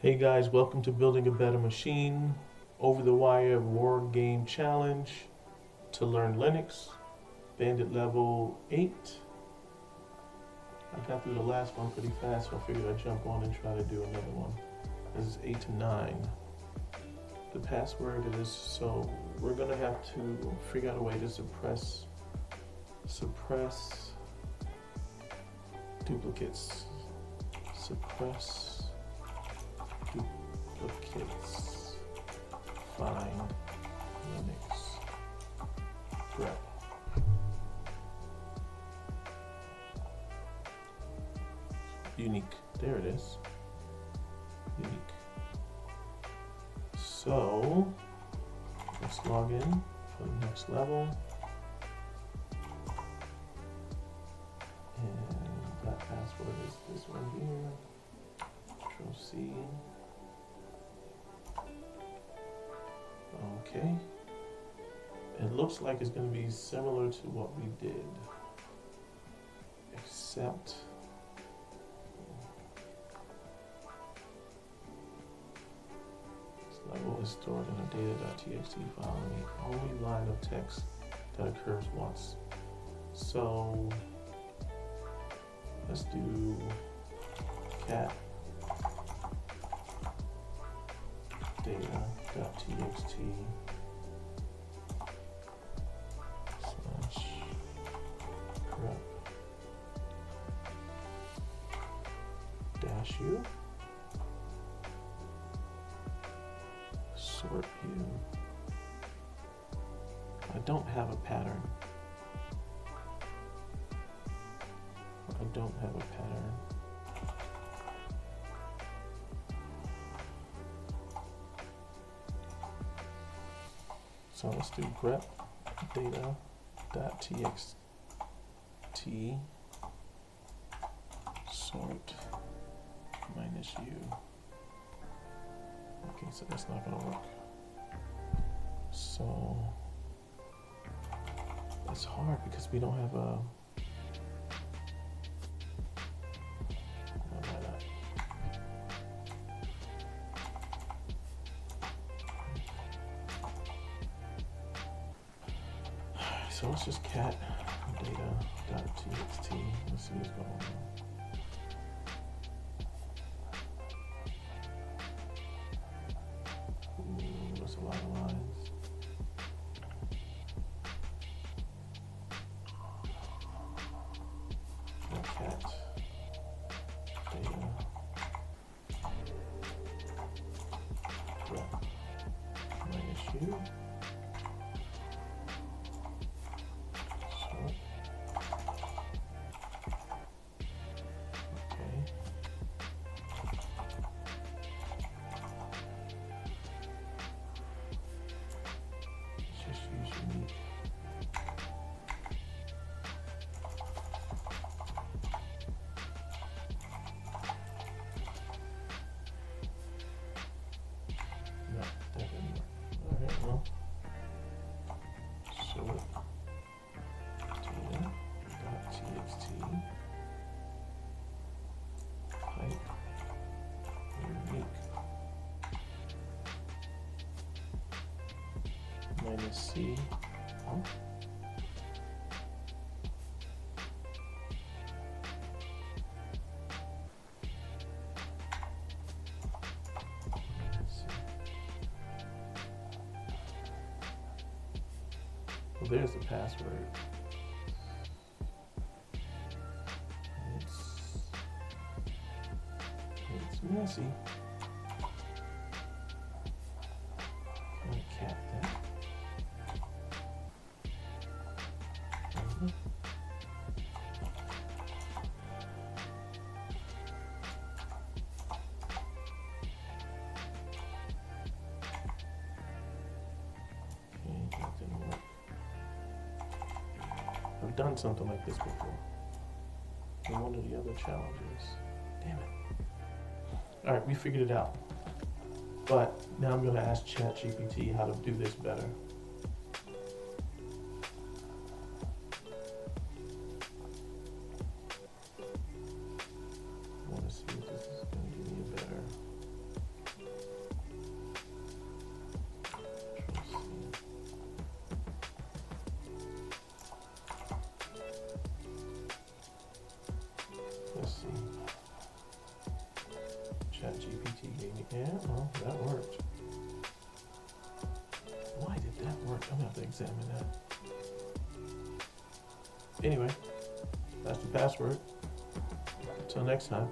Hey guys, welcome to Building a Better Machine, Over the Wire War Game Challenge to learn Linux, Bandit level 8. I got through the last one pretty fast, so I figured I'd jump on and try to do another one. This is 8 to 9. The password is, so we're gonna have to figure out a way to suppress duplicates. Suppress duplicates. Find Linux grep. Unique. There it is. Unique. So let's log in for the next level. And that password is this one here. Control C. Okay. It looks like it's going to be similar to what we did, except this level is stored in a data.txt file, and the only line of text that occurs once. So let's do cat data.txt slash grep dash u sort u. I don't have a pattern. I don't have a pattern. So let's do grep data.txt sort minus u. Okay, so that's not gonna work. So it's hard because we don't have a so let's just cat data.txt. Let's see what's going on. Ooh, that's a lot of lines. So cat data grep minus u. Minus C. Oh. Well, there's the password. It's messy. Cat that. I've done something like this before in one of the other challenges. Damn it. Alright, we figured it out. But now I'm going to ask ChatGPT how to do this better. I want to see if this is going to give me a better ChatGPT gave me. Yeah, well, that worked. Why did that work? I'm gonna have to examine that. Anyway, that's the password. Until next time.